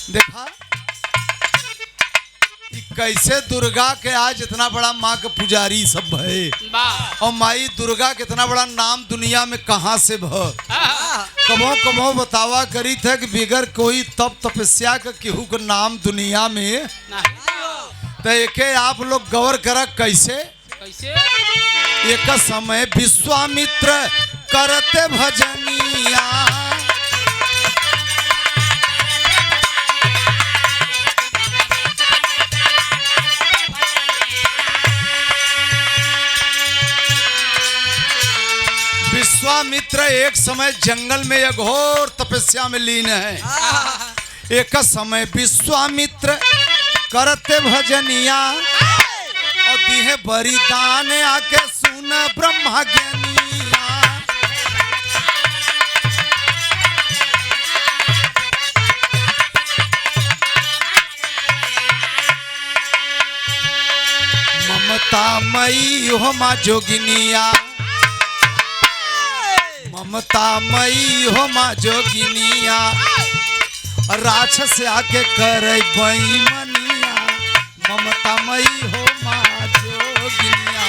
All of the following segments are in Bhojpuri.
देखा कि कैसे दुर्गा के आज इतना बड़ा माँ के पुजारी सब है, और माई दुर्गा के इतना बड़ा नाम दुनिया में कहाँ से भ कमो कमो बतावा करी थे कि बिगर कोई तप तपस्या का केहू का नाम दुनिया में तो एके आप लोग गौर करा कैसे एक समय विश्वामित्र करते भजनिया, विश्वामित्र एक समय जंगल में एक घोर तपस्या में लीन है। एक समय विश्वामित्र करते भजनिया और दिहे बरिदान आके सुन ब्रह्मा ज्ञानिया। ममता मई हो माँ जोगिनिया, ममता मई हो माँ जोगिनिया, राक्षस आके करे बेईमानिया। ममता मई हो माँ जोगिनिया।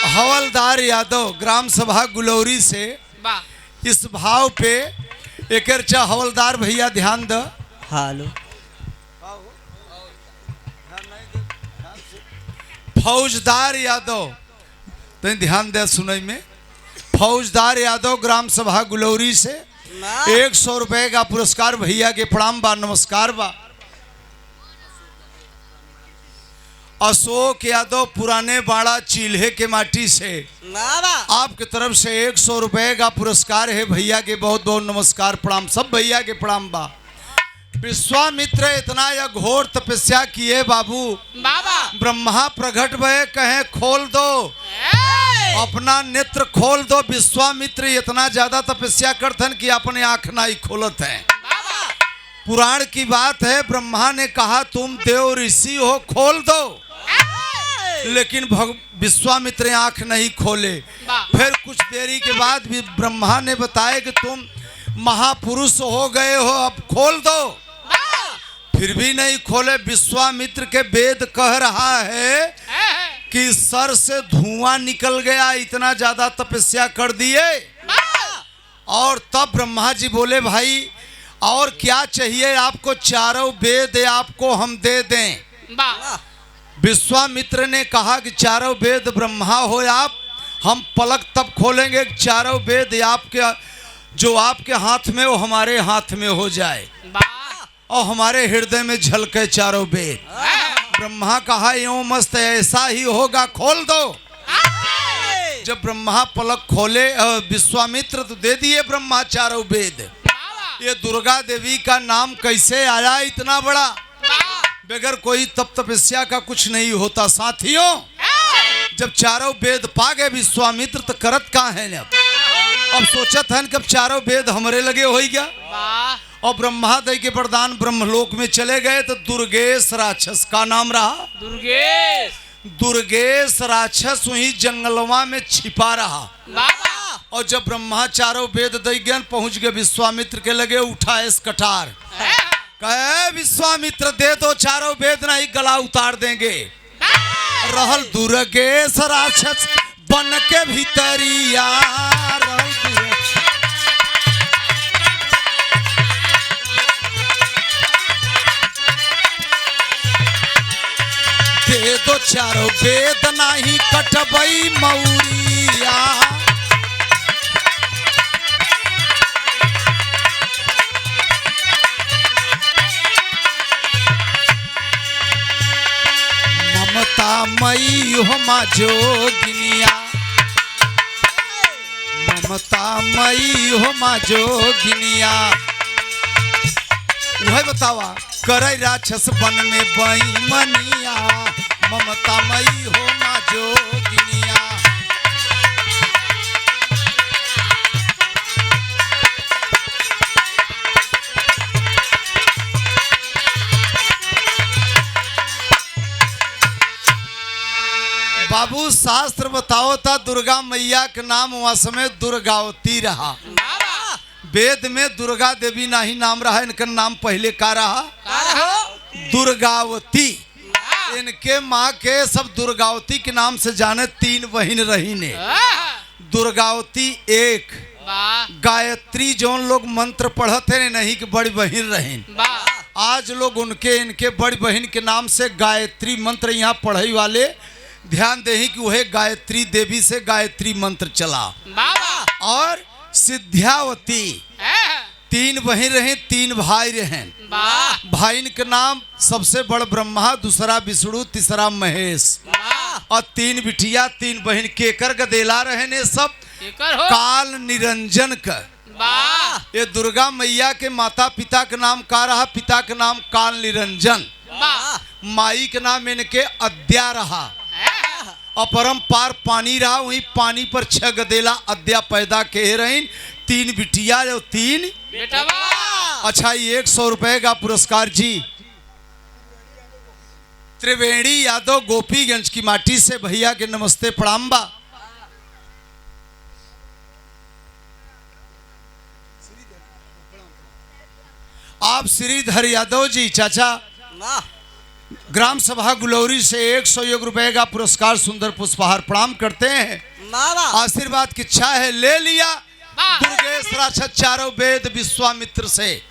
हवलदार यादव ग्राम सभा गुलौरी से इस भाव पे एक हवलदार भैया ध्यान द। हेलो फौजदार यादव तो ध्यान दे सुनई में। फौजदार यादव ग्राम सभा गुलौरी से 100 रुपए का पुरस्कार भैया के प्रणाम बा, नमस्कार बा। अशोक यादव पुराने बाड़ा चील्हे के माटी से आपके तरफ से 100 रुपए का पुरस्कार है भैया के, बहुत बहुत नमस्कार प्रणाम, सब भैया के प्रणाम बा। विश्वामित्र इतना यह घोर तपस्या किए बाबू, ब्रह्मा प्रकट भय कहे खोल दो, अपना नेत्र खोल दो। विश्वामित्र इतना ज्यादा तपस्या करते कि अपने आंख नहीं खोलत है। पुराण की बात है, ब्रह्मा ने कहा तुम देव ऋषि हो खोल दो, लेकिन विश्वामित्र आंख नहीं खोले। फिर कुछ देरी के बाद भी ब्रह्मा ने बताया कि तुम महापुरुष हो गए हो, अब खोल दो, फिर भी नहीं खोले। विश्वामित्र के वेद कह रहा है कि सर से धुआं निकल गया, इतना ज्यादा तपस्या कर दिए। और तब ब्रह्मा जी बोले भाई और क्या चाहिए आपको, चारों वेद आपको हम दे दें। विश्वामित्र ने कहा कि चारों वेद ब्रह्मा हो आप, हम पलक तब खोलेंगे चारों वेद आपके जो आपके हाथ में वो हमारे हाथ में हो जाए और हमारे हृदय में झलके चारों वेद। ब्रह्मा कहा यूं मस्त ऐसा ही होगा, खोल दो। जब ब्रह्मा पलक खोले विश्वामित्र तो दे दिए ब्रह्मा चारों वेद। ये दुर्गा देवी का नाम कैसे आया इतना बड़ा, बगैर कोई तप तपस्या का कुछ नहीं होता। साथियों जब चारों वेद पा गए विश्वामित्र तो करत कहाँ है अब सोचत है कब चारों वेद हमारे लगे हो गया। और ब्रह्मा दई के वरदान ब्रह्मलोक में चले गए तो दुर्गेश राक्षस का नाम रहा। दुर्गेश राक्षस वही जंगलवा में छिपा रहा। और जब ब्रह्मा चारों वेद दई ज्ञान पहुंच गए विश्वामित्र के लगे, उठा इस कटार कहे विश्वामित्र दे दो चारों वेद, नहीं गला उतार देंगे। रहल दुर्गेश राक्षस बन के भीतरिया, दे दो चारों वेद नहीं कटबई मौरिया। ममता मई हो माँ जोगिनिया, ममता मई हो माँ जोगिनिया। वह बतावा करे राक्षस बन में बेईमानिया। ममता मई हो माँ जोगिनिया। बाबू शास्त्र बताओ था दुर्गा मैया के नाम वहाँ समय दुर्गावती रहा। वेद में दुर्गा देवी नहीं नाम रहा, इनका नाम पहले का रहा दुर्गावती। इनके माँ के सब दुर्गावती के नाम से जाने। 3 बहन रही ने, दुर्गावती एक, गायत्री जोन लोग मंत्र पढ़ते नहीं कि बड़ी बहन रही। आज लोग उनके इनके बड़ी बहन के नाम से गायत्री मंत्र यहाँ पढ़ाई वाले ध्यान दे कि वह गायत्री देवी से गायत्री मंत्र चला। और सिद्ध्यावती 3 बहन रहे, 3 भाई रहे। भाई के नाम सबसे बड़ ब्रह्मा, दूसरा विष्णु, तीसरा महेश। और 3 बिटिया 3 बहन केकर गदेला रहे ने सब काल निरंजन का। ये दुर्गा मैया के माता पिता के नाम का रहा, पिता के नाम काल निरंजन, माई के नाम इनके अद्या रहा। अपरंपार पानी रहा, वही पानी पर 6 गदेला अद्या पैदा के रही। 3 बिटिया और 3 बेटवा। अच्छा, 100 रुपए का पुरस्कार जी त्रिवेणी यादव गोपीगंज की माटी से भैया के नमस्ते प्रणाम बा। आप श्रीधर यादव जी चाचा ग्राम सभा गुलौरी से 101 रुपए का पुरस्कार सुंदर पुष्पहार प्रणाम करते हैं। आशीर्वाद की इच्छा है, ले लिया। दुर्गेश राक्षस चारों वेद विश्वामित्र से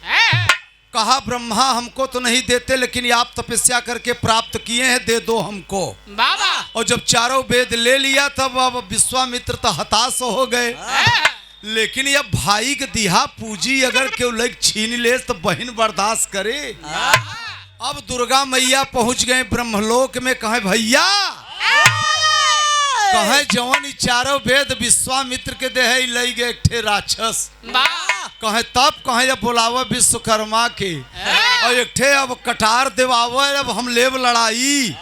कहा ब्रह्मा हमको तो नहीं देते, लेकिन आप तपस्या करके प्राप्त किए हैं, दे दो हमको। और जब चारों वेद ले लिया तब अब विश्वामित्र तो हताश हो गए। लेकिन ये भाई के दिहा पूजी अगर क्यों लग छीन ले तो बहन बर्दाश्त करे। अब दुर्गा मैया पहुंच गए ब्रह्मलोक में। कहे भैया, कहे जवन चारों वेद विश्वामित्र के दे लई गए एक ठे राक्षस। कहे तब कहे अब बुलावा विश्वकर्मा के, और एक ठे अब कटार देवावा, अब हम लेब लड़ाई।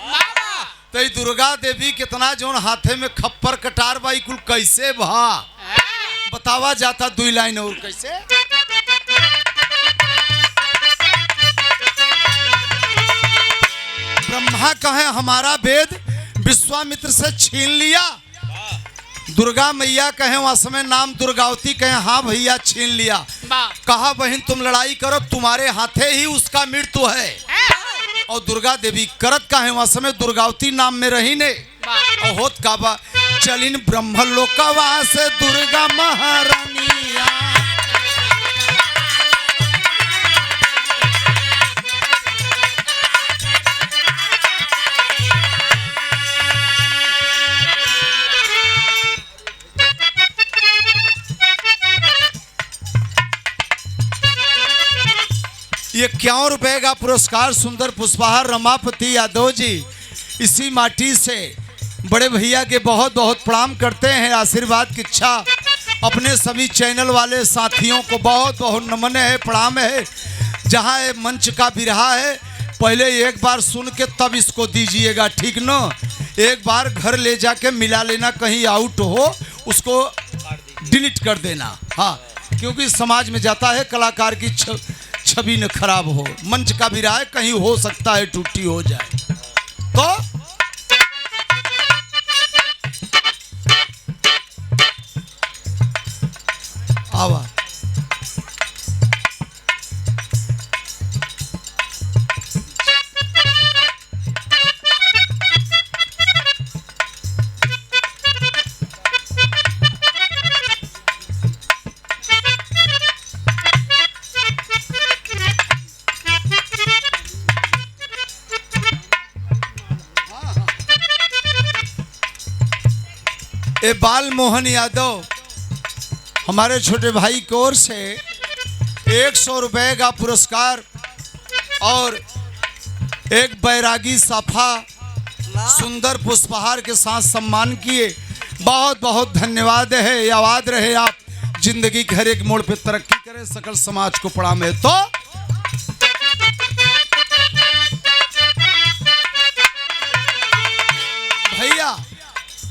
तो दुर्गा देवी कितना जोन हाथे में खप्पर कटार बाई कुल कैसे भा बतावा जाता। 2 लाइन और कैसे। ब्रह्मा कहे हमारा वेद विश्वामित्र से छीन लिया। दुर्गा मैया कहे वहां समय नाम दुर्गावती कहे हाँ भैया छीन लिया। कहा बहन तुम लड़ाई करो, तुम्हारे हाथे ही उसका मृत्यु है। और दुर्गा देवी करत कहे वहां समय दुर्गावती नाम में रही ने। और होत का बा चलिन ब्रह्मलोकवा से दुर्गा महारानिया। ये 51 रुपए का पुरस्कार सुंदर पुष्पहार रमापति यादव जी इसी माटी से बड़े भैया के बहुत बहुत प्रणाम करते हैं। आशीर्वाद की इच्छा अपने सभी चैनल वाले साथियों को बहुत बहुत नमन है, प्रणाम है। जहाँ ये मंच का बिरहा है पहले एक बार सुन के तब इसको दीजिएगा, ठीक न। एक बार घर ले जाके मिला लेना, कहीं आउट हो उसको डिलीट कर देना। हाँ, क्योंकि समाज में जाता है कलाकार की छवि न खराब हो। मंच का भी राय कहीं हो सकता है टूटी हो जाए। तो आवा ए बाल मोहन यादव हमारे छोटे भाई की ओर से 100 रुपए का पुरस्कार और एक बैरागी साफा सुंदर पुष्पहार के साथ सम्मान किए। बहुत बहुत धन्यवाद है। याद रहे आप जिंदगी के हर एक मोड़ पे तरक्की करें, सकल समाज को प्रणाम है। तो भैया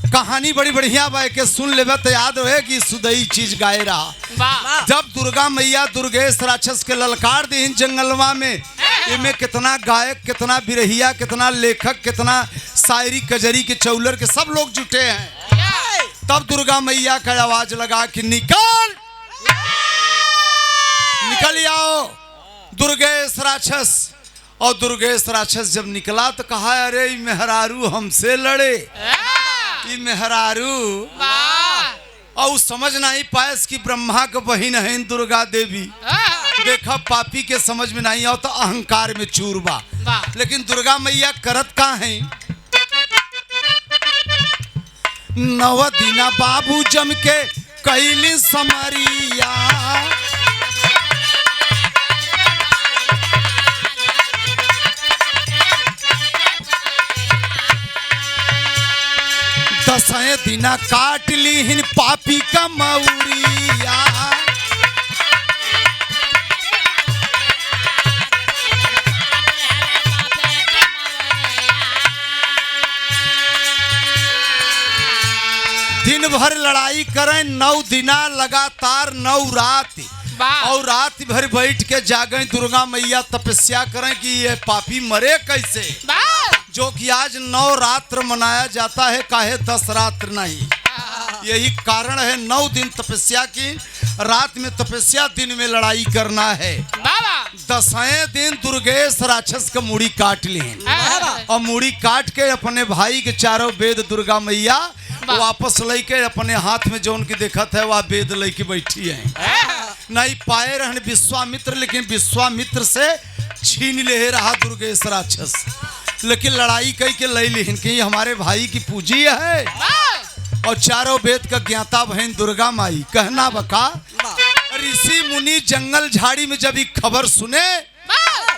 कहानी बड़ी बढ़िया बा के सुन लेबे तो याद रहे कि सुदई चीज गाए रहा। जब दुर्गा मैया दुर्गेश राक्षस के ललकार दी जंगलवा में, इनमें कितना गायक, कितना बिरहिया, कितना लेखक, कितना शायरी कजरी के चौलर के सब लोग जुटे हैं। तब दुर्गा मैया का आवाज लगा कि निकल निकल आओ दुर्गेश राक्षस। और दुर्गेश राक्षस जब निकला तो कहा अरे मेहरारू हमसे लड़े, ये मेहरारू। और वो समझ नहीं पायस कि ब्रह्मा का बहिन है दुर्गा देवी। देखा पापी के समझ में नहीं आओ तो अहंकार में चूरबा। लेकिन दुर्गा मैया करत का है, नव दिना बाबू जम के कैली समरिया। दसवें दिना काट ली पापी का मौरिया। दिन भर लड़ाई करें, 9 दिना लगातार 9 रात। और रात भर बैठ के जागे दुर्गा मैया तपस्या करें कि ये पापी मरे कैसे। जो कि आज 9 रात्र मनाया जाता है, काहे 10 रात्र नहीं। यही कारण है 9 दिन तपस्या की, रात में तपस्या, दिन में लड़ाई करना है। 10वें दिन दुर्गेश राक्षस का मुड़ी काट ली और मुड़ी काट के अपने भाई के चारों वेद दुर्गा मैया वापस लेके अपने हाथ में जो उनकी देखत है वह वेद लेके बैठी है। नहीं पाए रहन विश्वामित्र, लेकिन विश्वामित्र से छीन ले रहा दुर्गेश राक्षस। लेकिन लड़ाई कई के ले ली कि हमारे भाई की पूजी है। और चारों वेद का ज्ञाता बहन दुर्गा माई कहना बका। ऋषि मुनि जंगल झाड़ी में जब ये खबर सुने,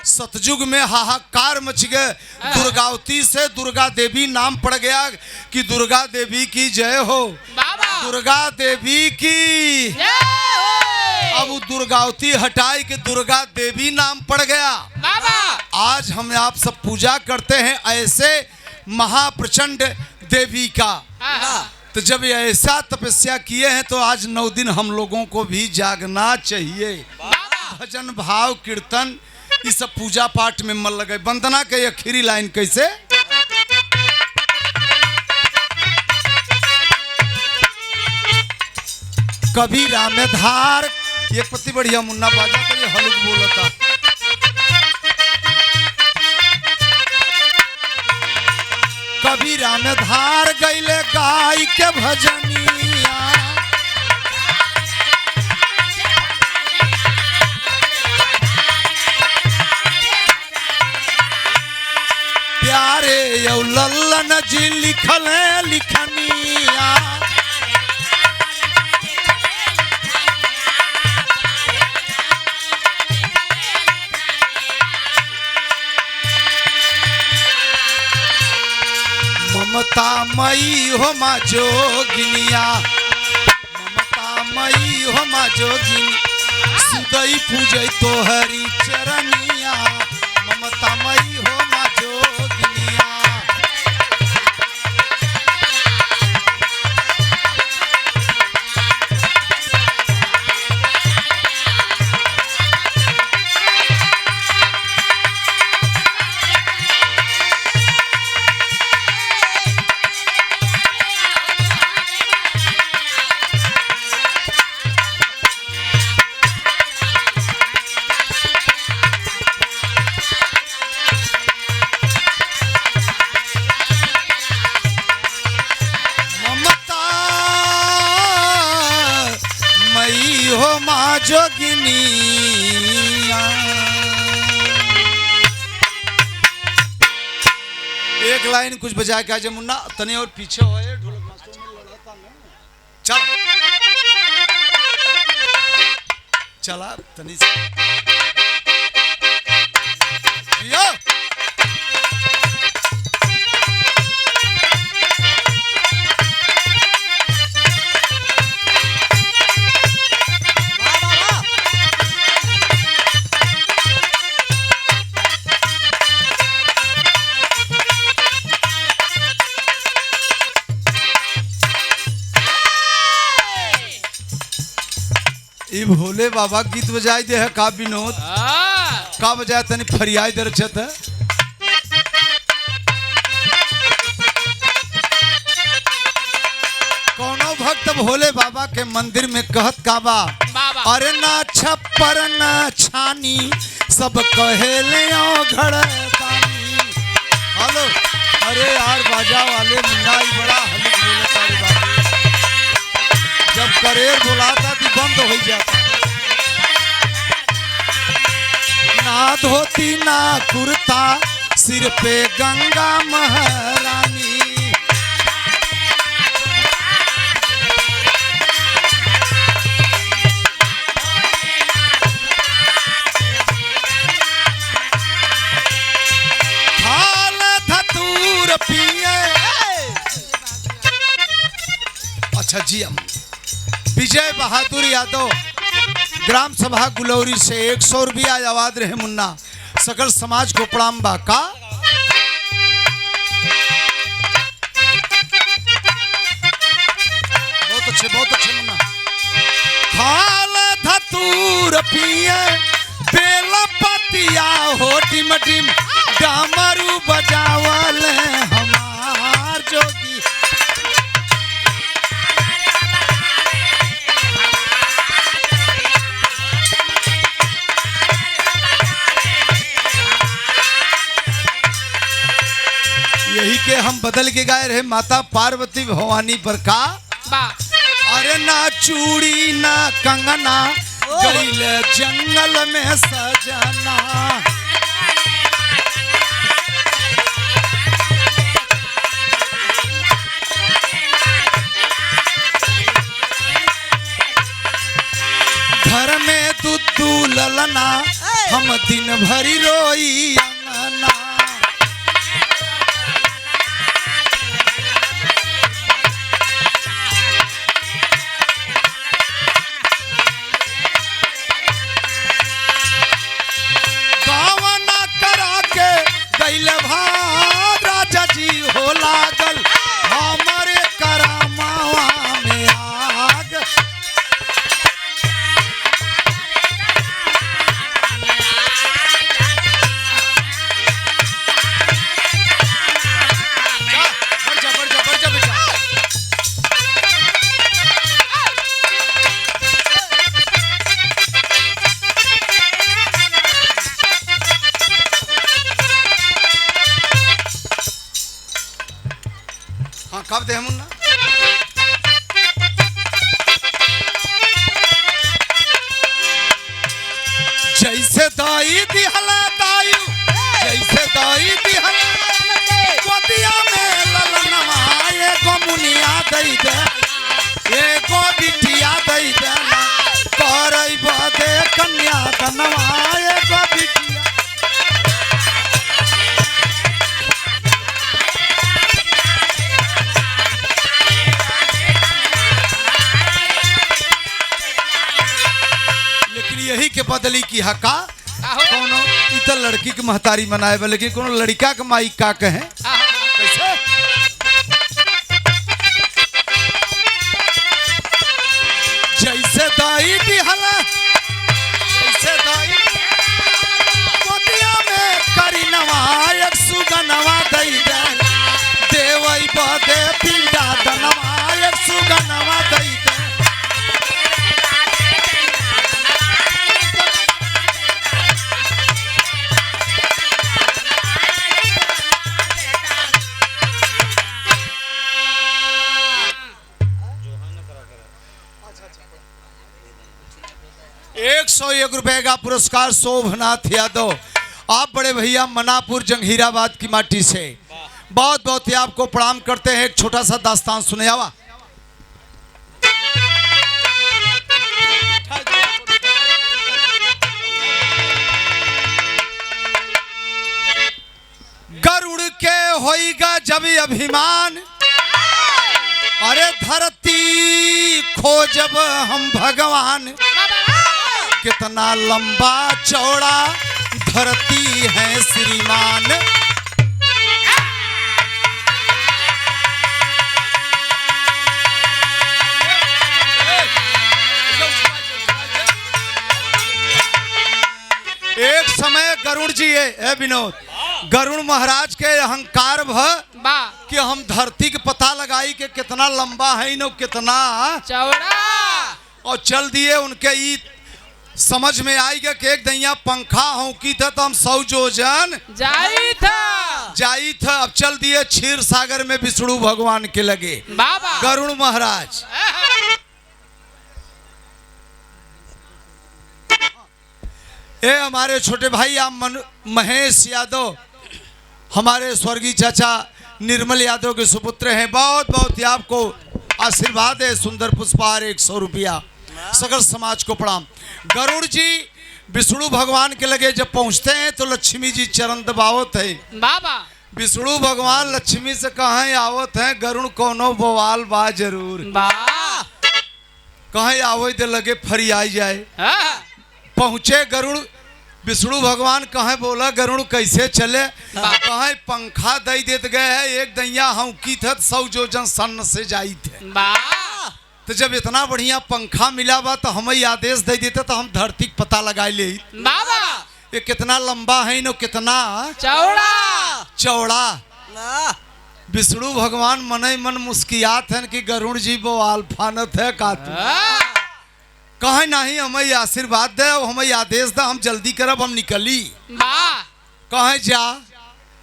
सतयुग में हाहाकार मच गए। दुर्गावती से दुर्गा देवी नाम पड़ गया कि दुर्गा देवी की जय हो, दुर्गा देवी की। अब दुर्गावती हटाई के दुर्गा देवी नाम पड़ गया। आज हम आप सब पूजा करते हैं ऐसे महाप्रचंड देवी का। तो जब ऐसा तपस्या किए हैं तो आज 9 दिन हम लोगों को भी जागना चाहिए। भजन भाव कीर्तन ये सब पूजा पाठ में मन लगे। वंदना के आखिरी लाइन कैसे, कभी रामेधार, ये पति बढ़िया मुन्ना बाजा का ये हलुक बोलता। कभी रामेधार गईले गाय के भजनिया। प्यारे यौ लल्लन जी लिखल है लिखनिया। ममता मई हो माँ जोगिनिया, ममता मई हो माँ जोगिनी, सुदई पूजै तोहरी चरनिया। ममता मई हो माँ जोगिनिया। हो माँ जोगिनिया। एक लाइन कुछ बजा के आजे मुन्ना, तने और पीछे हो ढोलक मास्टर में लड़ाता ना। चल चला तनी से यो। ई भोले बाबा गीत बजाई दे है का विनोद का बजाय तनी फरियाई दे रचत है। भोले बाबा के मंदिर में कहत काबा, अरे ना छप्पर ना छानी सब कहेले घड़तानी। हेलो, अरे यार बाजा वाले मुन्ना बड़ा हल्क बोलता रे बाबू, जब करेर बुलाता तो बंद हो जाता। ना धोती ना कुर्ता सिर पे गंगा महारानी। हाल धतूर पिए। अच्छा जी, हम विजय बहादुर यादव ग्राम सभा गुलौरी से 100 रुपया आवाज रहे मुन्ना, सकल समाज को प्रणाम बा का। बहुत अच्छे मुन्ना। खाल धतूर पिए बेला पतिया हो टिम टिम डामरू बजावल हमार जोगी। यही के हम बदल के गाए रहे माता पार्वती भवानी पर का। अरे ना चूड़ी ना कंगना गईल जंगल में सजना। घर में दूधू ललना हम दिन भरी रोई अंगना। राजा जी हो लागल हमारे करामावा में आग। बढ़ जा बेटा। हाँ, कब दे मुन्ना। जैसे दाई दिहला दायु, जैसे दाई दिहला गोदिया में ललनवा एगो मुनिया दई दे, एगो बिटिया दई दे, करई बदे कन्या कनवा एगो बिटिया। यही के बदली की हका कोनो इतर लड़की के महतारी मनाए बा, लेकिन कोनो लड़का के माई का कहे कैसे। जैसे दाई दिहला, जैसे दाई गोदिया में करी नवा एक सुगनवा दई दे, देवई बदे पीड़ा दनवा एक सुगनवा दई दे। ₹101 का पुरस्कार शोभनाथ यादव, आप बड़े भैया मनापुर जंगीराबाद की माटी से बहुत बहुत ही आपको प्रणाम करते हैं। एक छोटा सा दास्तान सुनावा। गरुड़ के होइगा जब अभिमान, अरे धरती खोजब हम भगवान। कितना लंबा चौड़ा धरती है श्रीमान। एक समय गरुड़ जी है विनोद, गरुड़ महाराज के अहंकार कि हम धरती के पता लगाई कि कितना लंबा है न कितना चौड़ा, और चल दिए। उनके ई समझ में आई कि एक दैया पंखा होंकी था तो हम 100 जोजन जाई था। अब चल दिए क्षीर सागर में विष्णु भगवान के लगे बाबा गरुड़ महाराज। ये हमारे छोटे भाई आप महेश यादव, हमारे स्वर्गीय चाचा निर्मल यादव के सुपुत्र हैं। बहुत बहुत आपको आशीर्वाद है। सुंदर पुष्पहार 100 रुपया सकल समाज को प्रणाम। गरुड़ जी विष्णु भगवान के लगे जब पहुंचते हैं तो लक्ष्मी जी चरण दबावत है बाबा। विष्णु भगवान लक्ष्मी से कहें आवत हैं गरुड़ कोनो बवाल बा जरूर कहें आवत दे लगे फरियाई जाए। पहुंचे गरुड़ विष्णु भगवान कहे बोला गरुड़ कैसे चले, कहे पंखा दई देत गए है एक दैया हम की थे 100 जोजन सन्न से जाई थे। तो जब इतना बढ़िया पंखा मिला बा तो हमें आदेश दे देते तो हम धरती का पता लगाए ले बाबा। ये कितना लंबा है नो कितना चौड़ा। विष्णु भगवान मन ही मन मुस्कियात है कि गरुड़ जी वो आल्फानत है का कहे नहीं हमें आशीर्वाद दे हमें आदेश दे हम जल्दी करब हम निकली। कहे जा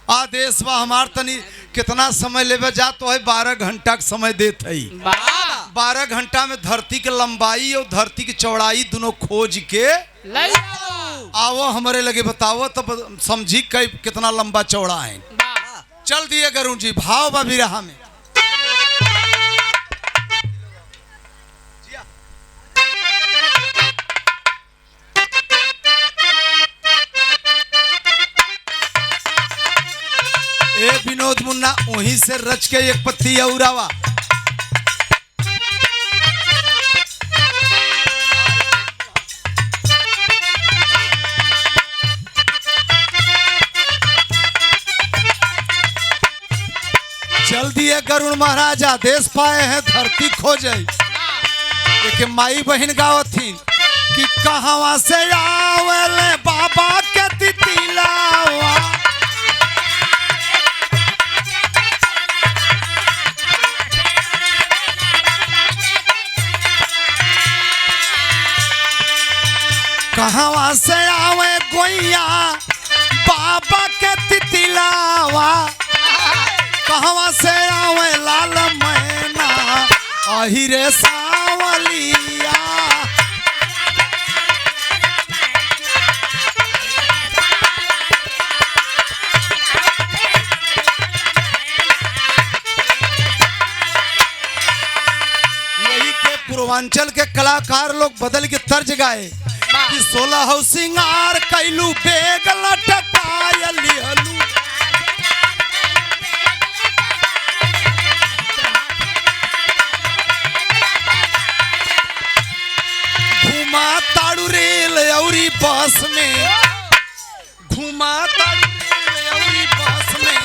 आदेश बा हमार तनी कितना समय लेवे जा तो है 12 घंटा का समय देत है। 12 घंटा में धरती के लंबाई और धरती की चौड़ाई दोनों खोज के आओ हमारे लगे बताओ तो समझी कितना लंबा चौड़ा है। चल दिए गरुड़ जी भाव बा बिरहा में। ए विनोद मुन्ना वहीं से रच के एक पत्ती औरावा। चल दिए गरुड़ महाराज आदेश पाए हैं धरती खोजे। एक माई बहन गावथी कि कहवा से आवेले बाबा के तितिलावा। कहवा से आवे गोइया बाबा के तितिलावा। कहवा से आवे लाल मैना अहिरे सावलिया। यही के पूर्वांचल के कलाकार लोग बदल के तर्ज गाए कि 16 सिंगार कैलू बेग लटकायली हलू। घुमा ताड़ू रेल औरी बस में, घुमा ताड़ू रेल औरी बस में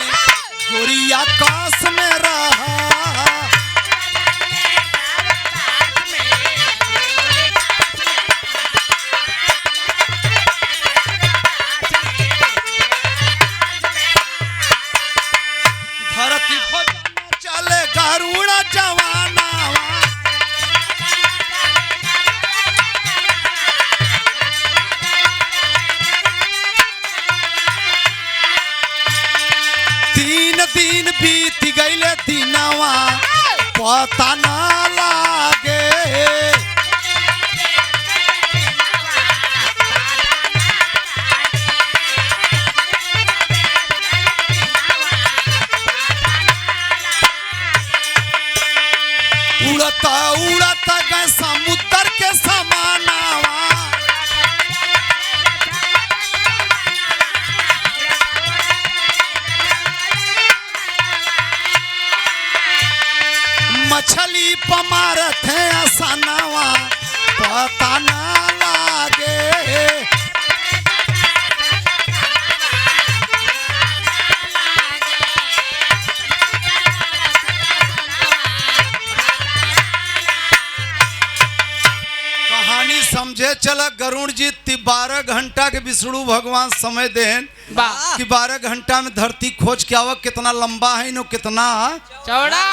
गोरी आकाश में रहा। चले गरुड़ जवाना तीन दिन बीत गईले दिनवा पता ना लागे। उड़ता उड़ता गए समुद्र के समानावा। मछली पमारत है आसनावा पता ना लागे। समझे चला गरुड़ जी 12 घंटा के विष्णु भगवान समय देन कि 12 घंटा में धरती खोज के आवक कितना लंबा है नो कितना चौड़ा।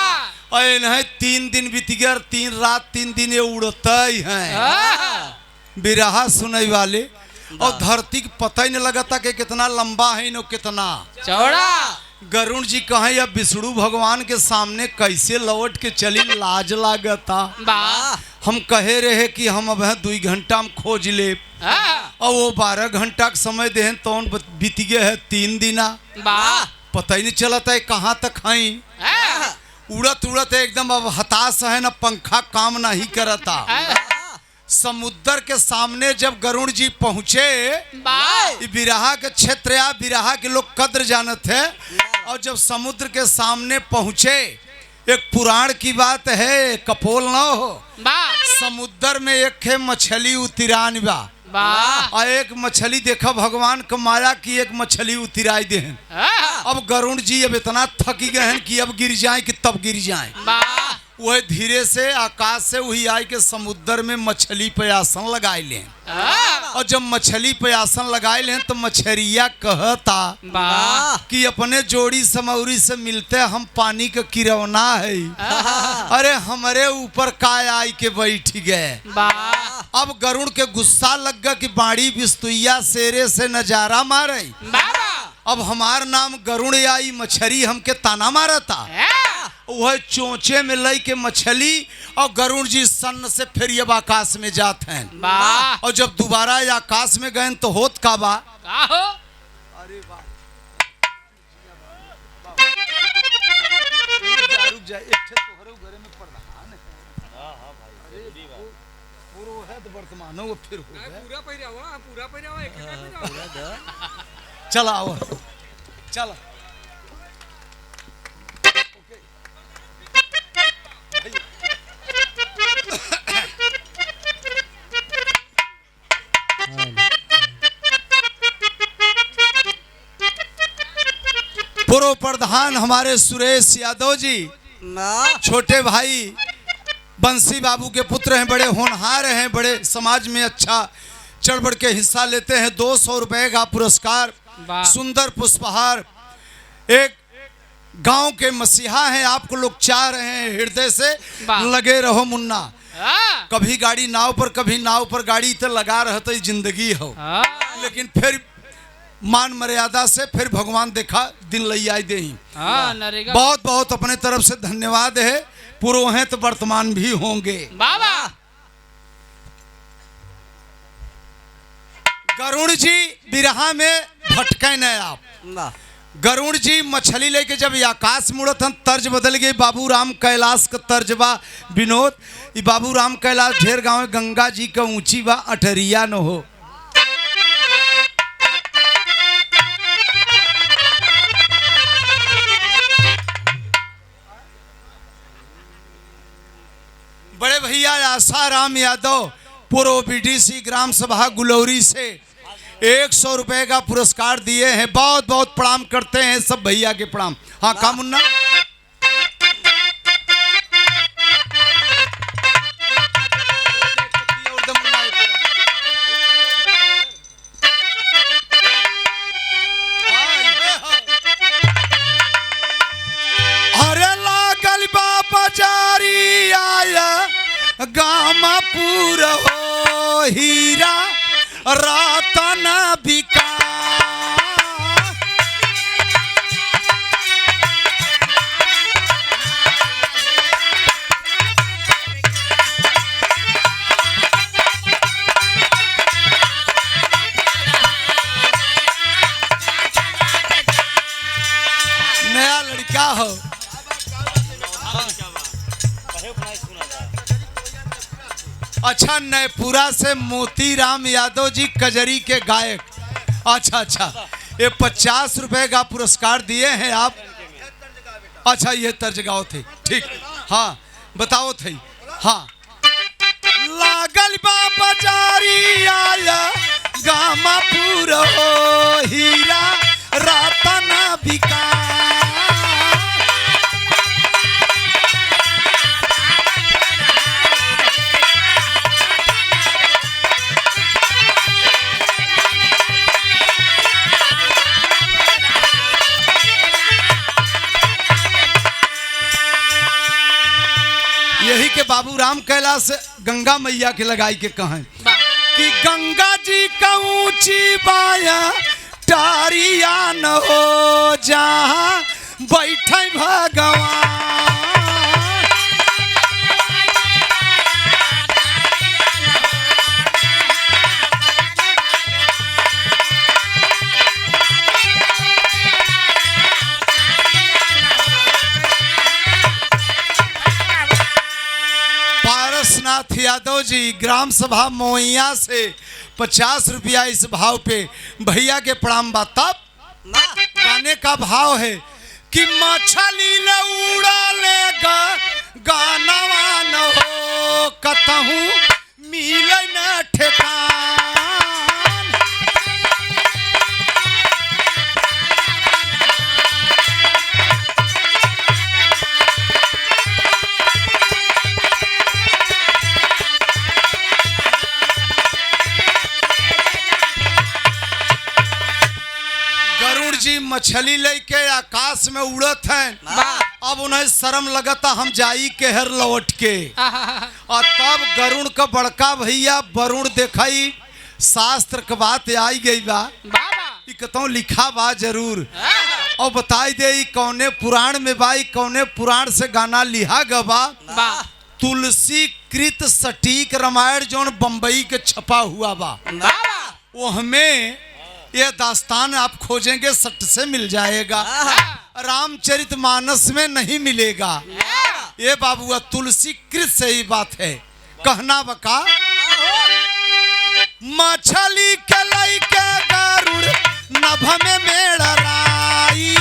और इन्हें 3 दिन बीत गया, 3 रात 3 दिन ये उड़ता ही है बिरहा सुनने वाले, और धरती को पता ही नहीं लगा था कि कितना लंबा है नो कितना चौड़ा। गरुड़ जी कहे अब विष्णु भगवान के सामने कैसे लौट के चली, लाज लागता। हम कहे रहे कि हम अब 2 घंटा में खोज ले, और वो 12 घंटा का समय दे तो बीत गए है 3 दिना, पता ही नहीं चला था कहाँ तक है। उड़त उड़त एकदम अब हताश है ना, पंखा काम नहीं करता। समुद्र के सामने जब गरुड़ जी पहुंचे, बिरहा के क्षेत्र या बिरहा के लोग कद्र जानत है, और जब समुद्र के सामने पहुंचे, एक पुराण की बात है, कपोल न हो, समुद्र में एक मछली उतिरान बा, और एक मछली देखा भगवान का माया की एक मछली उतिराई दे। अब गरुड़ जी अब इतना थक गए हैं कि अब गिर जाए कि तब गिर जाए। वह धीरे से आकाश से वही आई के समुद्र में मछली पे आसन लगाए ले, और जब मछली पे आसन लगाए ले तो मछरिया कहता कि अपने जोड़ी समौरी से मिलते हम पानी का किरौना है, अरे हमारे ऊपर काय आई के बैठ गए। अब गरुड़ के गुस्सा लग गया कि बाड़ी बिस्तुइया शेरे से नजारा मारे, अब हमार नाम गरुड़ आई, मछली हमके ताना मारा था। वह चोंचे में लई के मछली और गरुड़ जी सन से फिर ये आकाश में जाते हैं, और जब दोबारा आकाश में गए तो होत का बा, अरे वाह रुक जाए, एक ठे तोहरे घरे में प्रधान है। हां हां भाई, अरे पूरा है तो वर्तमानो वो फिर हो गया, पूरा पहिरावा एक पूरा चला आओ चला। पूर्व प्रधान हमारे सुरेश यादव जी, छोटे भाई बंसी बाबू के पुत्र हैं, बड़े होनहार हैं, बड़े समाज में अच्छा चढ़ बढ़ के हिस्सा लेते हैं। 200 रुपए का पुरस्कार, सुंदर पुष्पहार, एक गांव के मसीहा हैं, आपको लोग चाह रहे हैं हृदय से लगे रहो मुन्ना। कभी गाड़ी नाव पर कभी नाव पर गाड़ी तो लगा रहता ही जिंदगी हो, लेकिन फिर मान मर्यादा से फिर भगवान देखा दिन लई आई दे। बहुत बहुत अपने तरफ से धन्यवाद है, पूर्व हैं तो वर्तमान भी होंगे। गरुड़ जी बिरहा में भटके न आप। गरुड़ जी मछली लेके जब आकाश मुड़त हन, तर्ज बदल गई, बाबू राम कैलाश का तर्ज बा विनोद। ये बाबू राम कैलाश ढेर गांव गंगा जी का ऊंची बा, अठरिया न हो। बड़े भैया आसाराम यादव पूर्व बीडीसी ग्राम सभा गुलौरी से 100 रुपए का पुरस्कार दिए हैं, बहुत बहुत प्रणाम करते हैं सब भैया के प्रणाम। हाँ का मुन्ना, अरे लागल बाबा जारी आया गामापुर हो, हीरा रतन बिका। नया लड़का हो, अच्छा नयपुरा से मोतीराम यादव जी कजरी के गायक। अच्छा अच्छा, ये 50 रुपए का पुरस्कार दिए हैं आप। अच्छा ये तर्ज गाओ थे, ठीक, हाँ बताओ थे। हाँ लागल बाबा जारी आया गामापुर हो, हीरा रतन बिका। यही के बाबू राम कैलाश गंगा मैया के लगाई के कहें कि गंगा जी का ऊंची बाया टारिया न हो जहाँ बैठे भगवान। पारसनाथ यादव जी ग्राम सभा मोइया से 50 रुपया इस भाव पे भैया के प्रणाम बा। तब गाने का भाव है कि मछली ले उड़ा लेगा गानवा न हो कतहूँ मिले न ठेकान। गरुड़ जी मछली लेके आकाश में उड़त हैं। अब उन्हें शर्म लगता हम जाई केहर लौट के। और तब गरुड़ का बड़का भैया वरुण देखाई शास्त्र के बात आई गई बा। कतौ लिखा बा जरूर और बताई दे कौने पुराण में बा, कौने पुराण से गाना लिहा गवा। तुलसी कृत सटीक रामायण जोन बम्बई के छपा हुआ बा। वो हमें ये दास्तान आप खोजेंगे सट से मिल जाएगा, रामचरित मानस में नहीं मिलेगा। ये बाबुआ तुलसी कृत से ही बात है। कहना बका मछली के लाई के गरुड़ नभ में मेड़राई।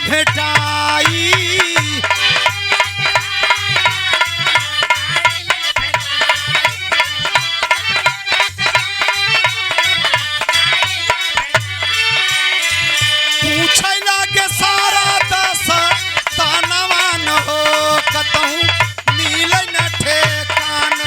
भेटाई पूछे लागे सारा दस तानवा न हो कतहूँ मिले न ठेकान।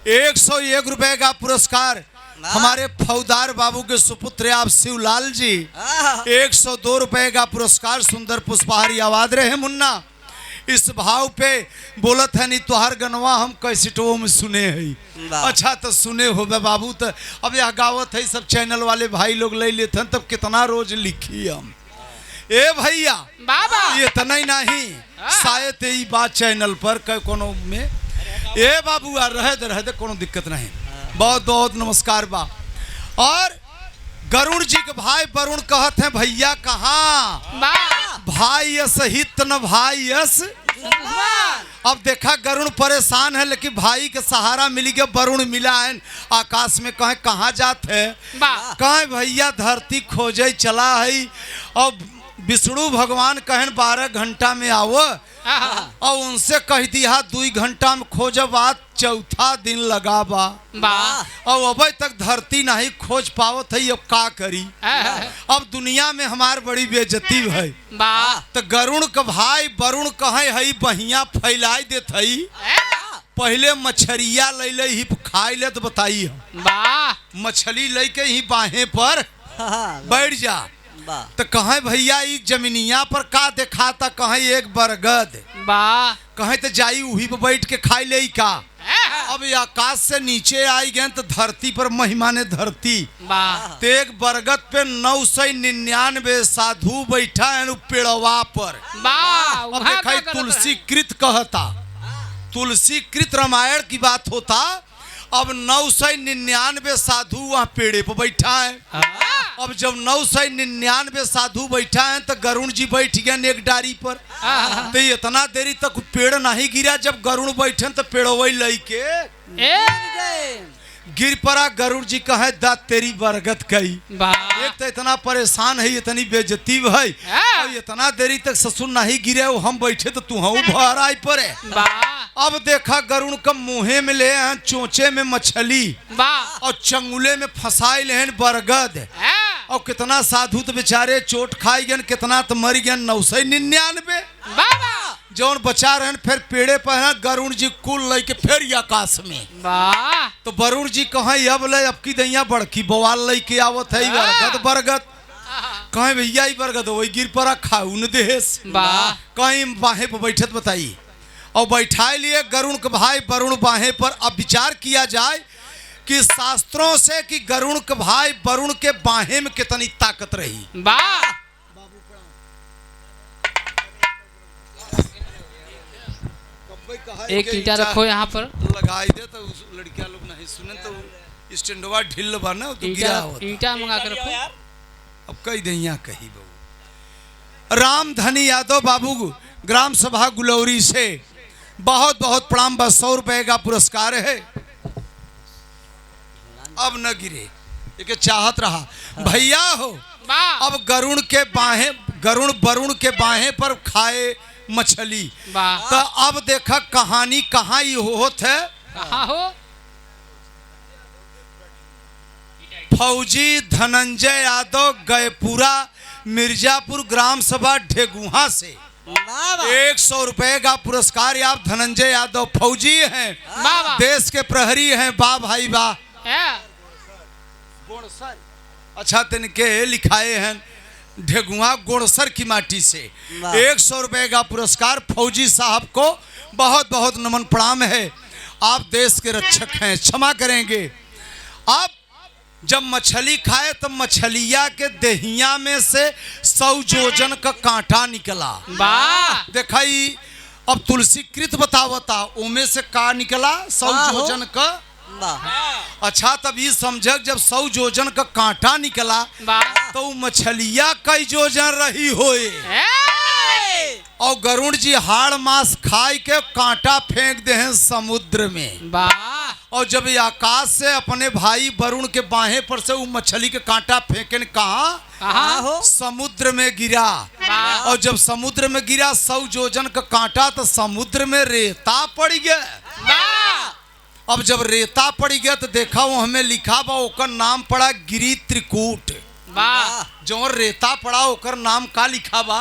₹101 का पुरस्कार हमारे फौदार बाबू के सुपुत्र आप शिवलाल जी। ₹102 का पुरस्कार सुंदर पुष्पहारी आवाज रहे मुन्ना। इस भाव पे बोलत है नहीं तोहार गनवा हम कैसेटों में सुने है। अच्छा तो सुने हो बाबू। तो अब यह गावत है सब चैनल वाले भाई लोग ले लेते हैं तब कितना रोज लिखी हम। ए भैया बाबा ये इतना ही नहीं शायद यही बात चैनल पर कोनो में ए बाबू आ रहे दे कोनो दिक्कत नहीं। बहुत बहुत नमस्कार बा। और गरुड़ जी के भाई वरुण कहत हैं भैया कहाँ भाई यस हित न भाई यस। अब देखा गरुड़ परेशान है लेकिन भाई के सहारा मिली गया वरुण मिला है आकाश में। कहे कहाँ जात है कहे भैया धरती खोजे चला है। और विष्णु भगवान कहन 12 घंटा में आओ और उनसे कह दिया 2 घंटा में खोजब बात चौथा दिन लगा बा। और अभी तक धरती नहीं खोज पावत है। अब का करी अब दुनिया में हमार बड़ी बेइज्जती है। तो गरुड़ का भाई वरुण कहे है बहिया फैलाई देत है। पहले मछरिया ले ले ही खाई ले तो बताई मछली ले के ही बाहें पर बैठ जा। तो कहे भैया जमीनिया पर का दिखाता कहे एक बरगद कहे तो जाई उही पे बैठ के खाई ले का। अब आकाश से नीचे आई गए तो धरती पर महिमा ने धरती तो एक बरगद पे 999 साधु बैठा है पेड़वा पर। अब देखा तुलसी कृत कहता तुलसी कृत रामायण की बात होता। अब 999 साधु वहाँ पेड़े पर बैठा है। अब जब 999 साधु बैठा है तो गरुड़ जी बैठ गए एक डारी पर। तो इतना देरी तक पेड़ नहीं गिरा। जब गरुड़ बैठे तो पेड़ वही लई के गिर पड़ा। गरुड़ जी कहे दा तेरी बरगद कई। वाह एक तो इतना परेशान है, इतनी बेइज्जती है, और इतना देरी तक ससुर नहीं गिरे, हम बैठे तो तू हूँ भर आई पड़े। वाह अब देखा गरुड़ का मुँहे में ले हैं चोंचे में मछली वाह और चंगुले में फंसाई ले बरगद। और कितना साधु तो बेचारे चोट खाई गए, कितना तो मर गए 999। जौन बचा रहे फिर पेड़े पर है गरुड़ जी कुल लेके फिर आकाश में। वाह तो वरुण जी कहे अब ले अब की दैया बड़की बवाल लेके आवत है बरगद बरगद। कहे भैया ही बरगद वही गिर पड़ा खाऊ न देश। वाह कहीं बाहे पर बैठत बताई और बैठाए लिए गरुड़ के भाई वरुण बाहे पर। अब विचार किया जाए कि शास्त्रों से कि गरुड़ के भाई वरुण के बाहे में कितनी ताकत रही। वाह एक ईंटा रखो यहाँ पर लगाई दे तो उस लड़कियां लोग नहीं सुने तो स्टैंडवा ढिल बना तो गिरा होता। ईंटा मंगा कर रखो। अब कई दैया कही बहू। रामधनी यादव बाबू ग्राम सभा गुलौरी से बहुत बहुत प्रणाम। 100 रुपए का पुरस्कार है। अब न गिरे एक चाहत रहा भैया हो। अब गरुड़ वरुण के बाहे पर खाए मछली। तो अब देखा कहानी कहाँ ही होत है। कहाँ हो? फौजी धनंजय यादव गएपुरा मिर्जापुर ग्राम सभा ढेगुहा से 100 रुपए का पुरस्कार। आप धनंजय यादव फौजी हैं, देश के प्रहरी हैं। वाह भाई वाह। अच्छा तिनके लिखाए हैं ढेगुआ गोड़सर की माटी से 100 रुपए का पुरस्कार। फौजी साहब को बहुत बहुत नमन प्रणाम है। आप देश के रक्षक हैं, क्षमा करेंगे। आप जब मछली खाए तो मछलिया के दहिया में से 100 जोजन का कांटा निकला। वाह दिखाई अब तुलसी कृत बतावता उमे से का निकला 100 जोजन का। अच्छा तब ये समझ जब 100 जोजन का कांटा निकला तो मछलिया कई जोजन रही होए। और गरुड़ जी हाड़ मांस खाई के कांटा फेंक दे हैं समुद्र में। और जब ये आकाश से अपने भाई वरुण के बाहे पर से वो मछली के कांटा फेंके कहाँ हो? समुद्र में गिरा। और जब समुद्र में गिरा 100 जोजन का कांटा तो समुद्र में रेता पड़ गया। अब जब रेता पड़ गया तो देखा वो हमें लिखा बा ओकर नाम पड़ा गिरी त्रिकूट। जो रेता पड़ा ओकर नाम का लिखा बा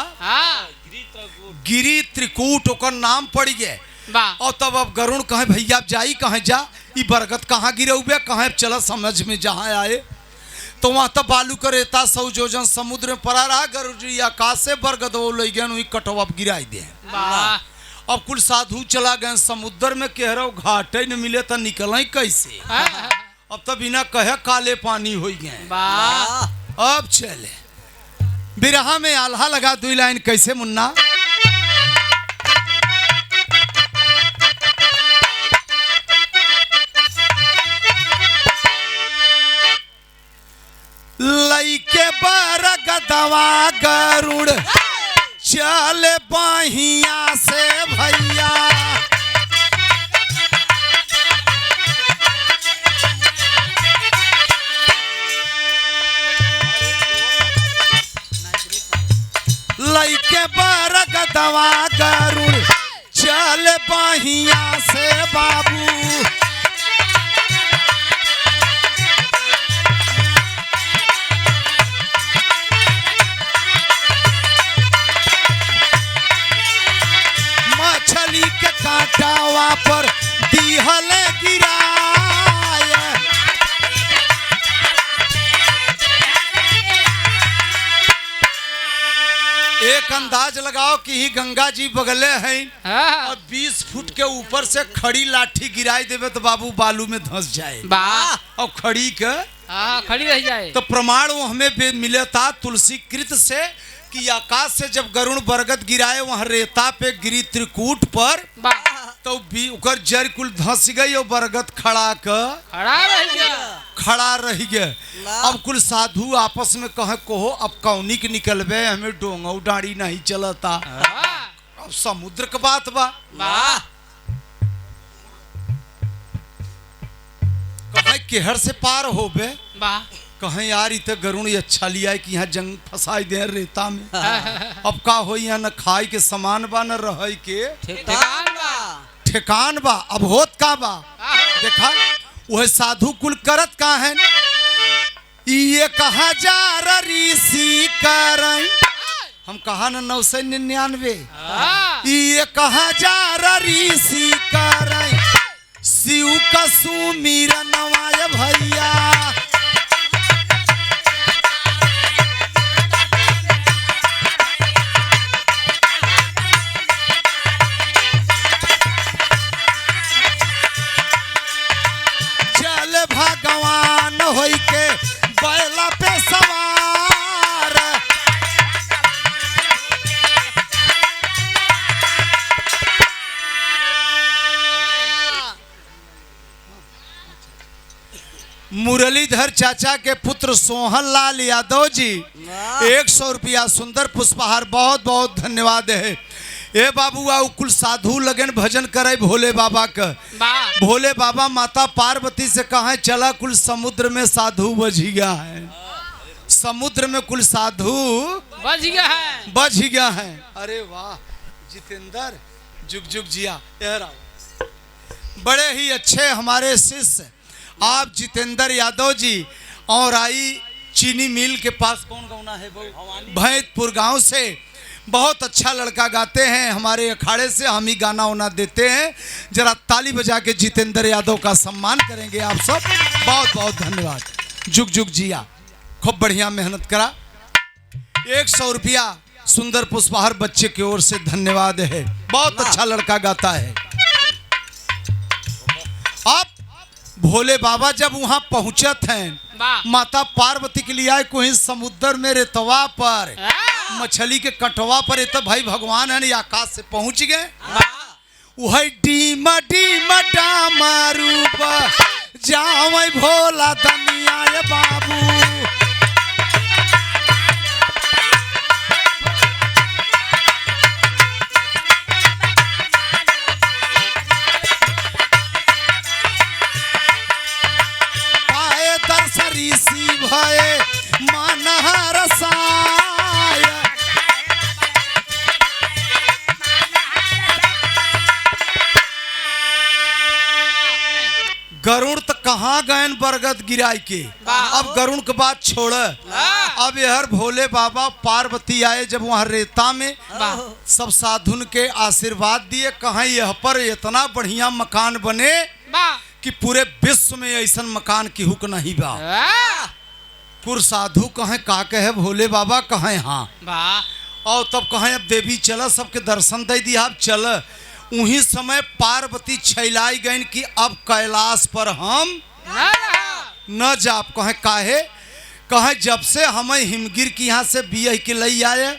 गिरी त्रिकूट ओकर नाम पड़ गया। और तब अब गरुड़ कहे भैया जाई कहे जा ई बरगद कहाँ गिरे हुए कहे चला समझ में जहाँ आए। तो वहां तब बालू का रेता 100 जोजन समुद्र में पड़ा रहा। गरुड़ जी आकाश से बरगद वो ले गए वही कटवा गिराई दे। अब कुल साधु चला गए समुद्र में कह रहा घाट न मिले तो निकल कैसे। अब तो बिना कहे काले पानी हो गए। अब चले बिरहा में आल्हा लगा 2 लाइन कैसे मुन्ना। लइके बरगदवा गरुड़ चल बाहिया से भैया। लइके बरगदवा गरुड़ चल बाहिया से बाबू। मछली के कांटावा पर दिहल गिराए। एक अंदाज लगाओ कि ही गंगा जी बगले हैं और 20 फुट के ऊपर से खड़ी लाठी गिराई देवे तो बाबू बालू में धंस जाए। और खड़ी के खड़ी रह जाए। तो प्रमाण वो हमें मिले था तुलसी कृत से कि आकाश से जब गरुड़ बरगद गिराए वहां रेता पे गिरी त्रिकूट पर तो उकर जड़ कुल धंस गई और बरगद खड़ा रह गया। अब कुल साधु आपस में कहे कहो अब कौनी के निकलबे हमें डोंगा डाड़ी नहीं चलता। अब समुद्र का बात बा कहे केहर से पार हो बे वाह कहें यार इत गरुण ये अच्छा लिया है कि यहाँ जंग फंसाई दे रेता में अब का हो यहाँ न खाई के समान बा न रह के ठेकान बा अब होत का बा देखा वह साधु कुल करत का है ये कहा जा ऋषि करई हम कहा न 999 ये कहा जा ऋषि करई शिव का सुमिरन नवाय भैया भगवान होई के बैला पे सवार मुरलीधर चाचा के पुत्र सोहन लाल यादव जी 100 रुपया सुंदर पुष्पहार बहुत बहुत धन्यवाद है। ए बाबू आओ कुल साधु लगन भजन करे भोले बाबा का भोले बाबा माता पार्वती से कहा चला कुल समुद्र में साधु बज गया है समुद्र में कुल साधु बज गया है अरे वाह जितेंद्र जुग जुग जिया बड़े ही अच्छे हमारे शिष्य आप जितेंद्र यादव जी और आई चीनी मिल के पास कौन गौना है भैंतपुर गांव से बहुत अच्छा लड़का गाते हैं हमारे अखाड़े से हम ही गाना वाना देते हैं जरा ताली बजा के जितेंद्र यादव का सम्मान करेंगे आप सब बहुत बहुत धन्यवाद जुग जुग जिया खूब बढ़िया मेहनत करा 100 रुपया सुंदर पुष्पहार बच्चे की ओर से धन्यवाद है बहुत अच्छा लड़का गाता है। आप भोले बाबा जब वहां पहुंचत हैं माता पार्वती के लिए आए कोई समुद्र में रेतवा पर मछली के कटवा पर ये तो भाई भगवान है ना आकाश से पहुंच गए वही डीमा डीमा डामा रूप जावै भोला दनिया बाबू पाए दर्श ऋषि भये मनहर साय गरुण तो कहाँ गए बरगद गिराई के अब गरुण के बात छोड़ अब यहर भोले बाबा पार्वती आए जब वहाँ रेता में सब साधुन के आशीर्वाद दिए कहा यह पर इतना बढ़िया मकान बने कि पूरे विश्व में ऐसा मकान की हुक नहीं बा पुर साधु कहे का कहे भोले बाबा कहे हाँ और तब कहे अब देवी चल सबके दर्शन दे दिया अब चल उही समय पार्वती छैलाई गई कि अब कैलाश पर हम न जाप कहे काहे कहे जब से हमें हिमगिर की यहाँ से बिया के लई आए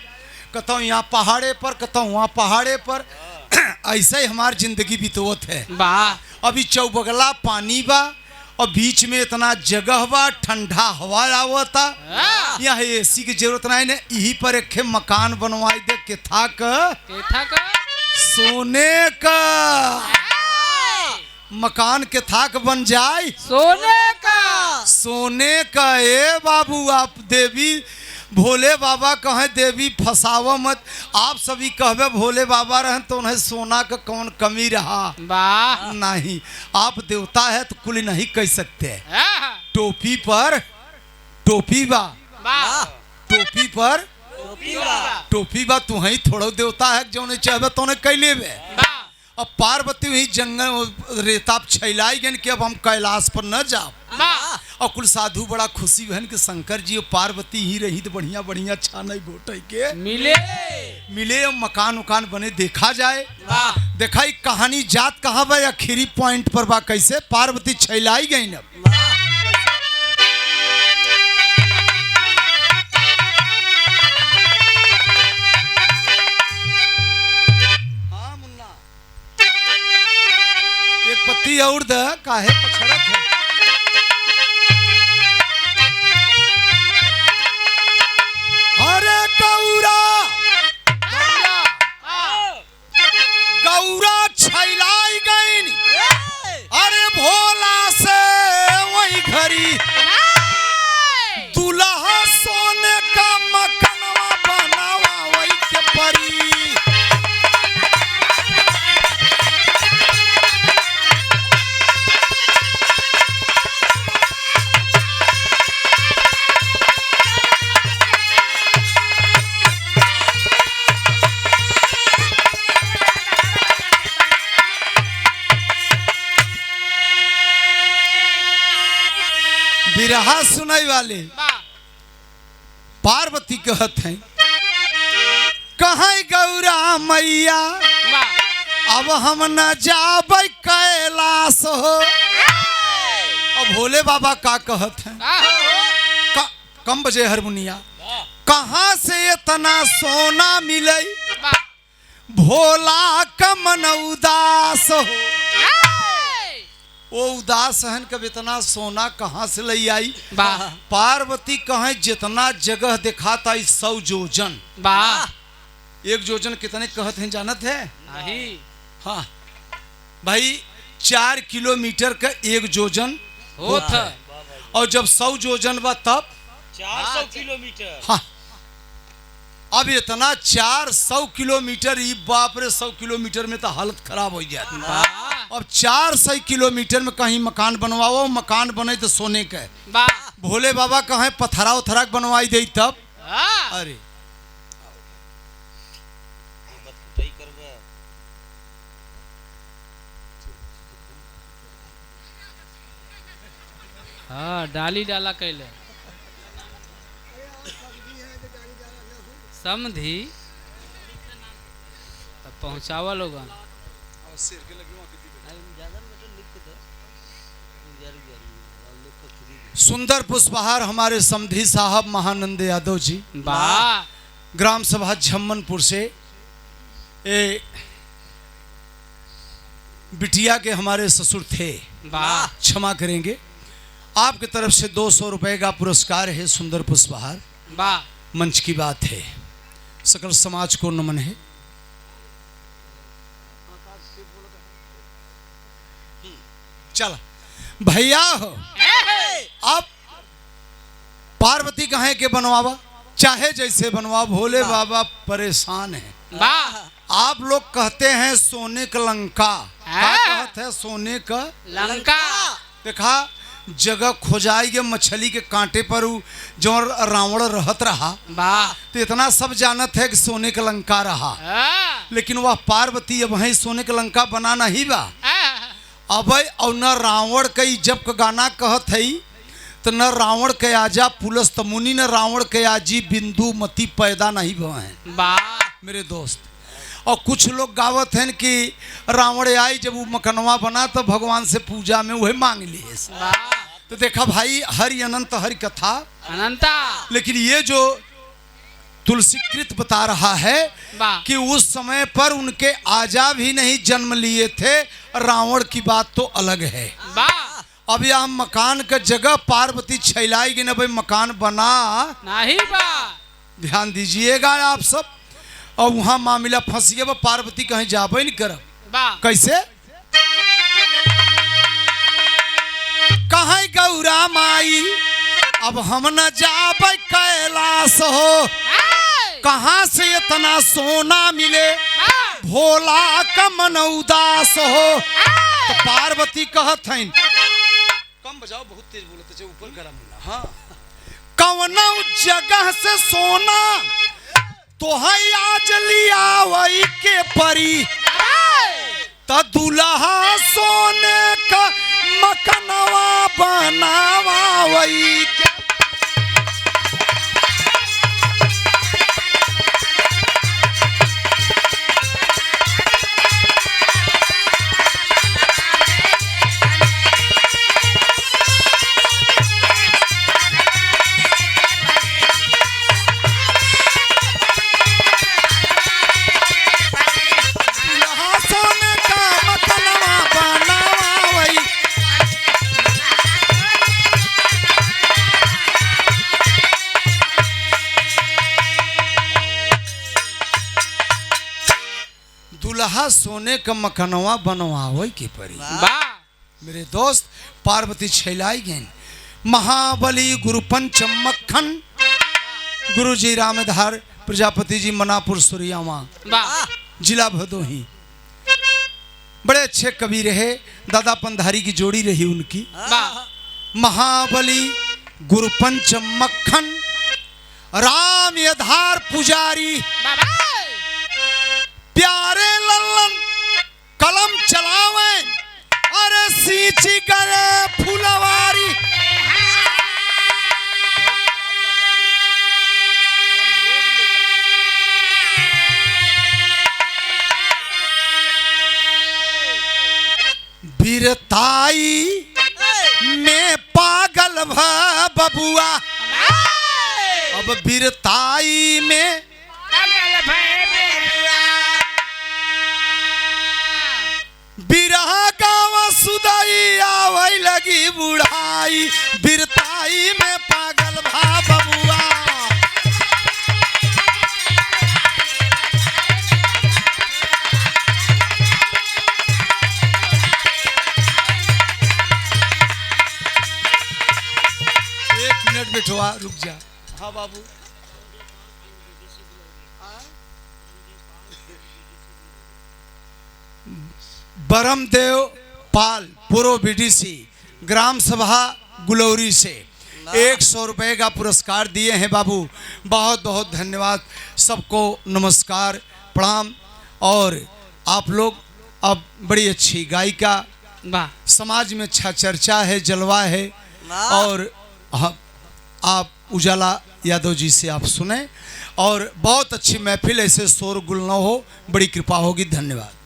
कहता यहाँ पहाड़े पर कहता वहाँ पहाड़े पर ऐसे ही हमारी जिंदगी बितवत है अभी चौबगला पानी बा और बीच में इतना जगह बा ठंडा हवा आवता यहाँ एसी की जरूरत नहीं है यही पर एक मकान बनवाई दे के था सोने का मकान के थाक बन जाए सोने का ए बाबू आप देवी भोले बाबा कहें देवी फसावा मत आप सभी कहबे भोले बाबा रहे तो उन्हें सोना का कौन कमी रहा नहीं आप देवता है तो कुल नहीं कह सकते टोपी पर टोपी बा टोपी पर टोपी बा तू ही थोड़ा देवता है जो नहीं चाहे तो उन्हें कह ले अब पार्वती वही जंगल रेता छैलाई गन कि अब हम कैलाश पर न जाओ और कुल साधु बड़ा खुशी बहन के शंकर जी और पार्वती ही रही तो बढ़िया बढ़िया छाने गोटे के मिले मकान उकान बने देखा जाए देखा कहानी जात कहाँ बा आखिरी पॉइंट पर बा कैसे पार्वती छैलाई गई न पत्ती और द काहे पछड़त है अरे गौरा गौरा छैलाई गई अरे भोला से वही बिरहा सुनाई वाले वाह पार्वती कहत हैं कहाँ गौरा मैया वाह अब हम न जाबै कैलाश हो। अब भोले बाबा का कहत हैं कम बजे हारमोनिया कहाँ से इतना सोना मिले भोला का मन उदास हो। वो उदास हन कब इतना सोना कहाँ से ले आई। वाह पार्वती कहे जितना जगह दिखाता 100 जोजन। वाह 1 जोजन कितने कहत हैं जानत है? नहीं हाँ भाई 4 किलोमीटर का 1 जोजन होता है। और जब 100 जोजन बा तब 400 किलोमीटर। हाँ अब इतना 400 किलोमीटर ई बाप रे 100 किलोमीटर में तो हालत खराब हो जाती। वाह अब 400 किलोमीटर में कहीं मकान बनवाओ मकान बने तो सोने का। वाह भोले बाबा कहे पथरा उथरा बनवाई दे तब। हाँ अरे हाँ डाली डाला कैले समझी पहुँचावा लोगन। सुंदर पुष्पहार हमारे समधी साहब महानंद यादव जी वाह ग्राम सभा झम्मनपुर से ए बिटिया के हमारे ससुर थे। वाह क्षमा करेंगे आपकी तरफ से 200 रुपए का पुरस्कार है। सुंदर पुष्पहार वाह मंच की बात है सकल समाज को नमन है। चल भैया हो अब पार्वती कहे के बनवावा चाहे जैसे बनवा भोले बाबा परेशान है। वाह आप लोग कहते हैं सोने का लंका क्या कहते हैं सोने का लंका देखा जगह खोजाई मछली के कांटे पर जो रावण रहत रहा। वाह तो इतना सब जानत है कि सोने का लंका रहा लेकिन वह पार्वती अब है सोने का लंका बनाना ही बा। अब और न रावण कई जब का गाना कहत है तो न रावण के आजा पुलस तमुनी न रावण के आजी बिंदु मती पैदा नहीं भवे हैं। वाह मेरे दोस्त और कुछ लोग गावत हैं कि रावण आई जब वो मकनवा बना तो भगवान से पूजा में वही मांग लिए। तो देखा भाई हरि अनंत हरि कथा अनंता लेकिन ये जो तुलसीकृत बता रहा है वाह कि उस समय पर उनके आजा भी नहीं जन्म लिए थे। रावण की बात तो अलग है। वाह अब यहाँ मकान का जगह पार्वती छैलाएगी ना भाई मकान बना नहीं वाह ध्यान दीजिएगा आप सब। और वहां मामला फंसिए पार्वती कहीं जाबे नहीं कर वाह कैसे कहीं गौरा माई अब हम न जाबे कैलाश हो। कहाँ से इतना सोना मिले भोला का मन उदास हो। तो पार्वती कहत हैं कम बजाओ बहुत तेज बोलते ऊपर गरम होला। हाँ कौन जगह से सोना तो है आज लिया वही के परी त दुल्हा सोने का मकनवा बनावा वही के। दुल्हा सोने का मकनवा बनवावे के परी। वाह मेरे दोस्त पार्वती छैलाई गई महाबली गुरु पंच मक्खन गुरु जी रामधार प्रजापति जी मनापुर सुरियावा वाह जिला भदोही बड़े अच्छे कवि रहे। दादा पंधारी की जोड़ी रही उनकी। वाह महाबली गुरु पंच मक्खन राम यधार पुजारी प्यारे लल्लन कलम चलावे अरे सींची करे फुलवारी। भा बबुआ अब वीरताई में बिरहा गाँव सुदाई आवै लगी बुढ़ाई वीरताई में पागल भा बबुआ। एक मिनट बिठवा रुक जा। हाँ बाबू बरमदेव पाल पूर्व बीडीसी ग्राम सभा गुलौरी से 100 रुपए का पुरस्कार दिए हैं बाबू। बहुत बहुत धन्यवाद सबको, नमस्कार प्रणाम। और आप लोग अब बड़ी अच्छी गायिका, वाह समाज में अच्छा चर्चा है, जलवा है। और आप उजाला यादव जी से आप सुने और बहुत अच्छी महफिल, ऐसे शोर गुल न हो, बड़ी कृपा होगी। धन्यवाद।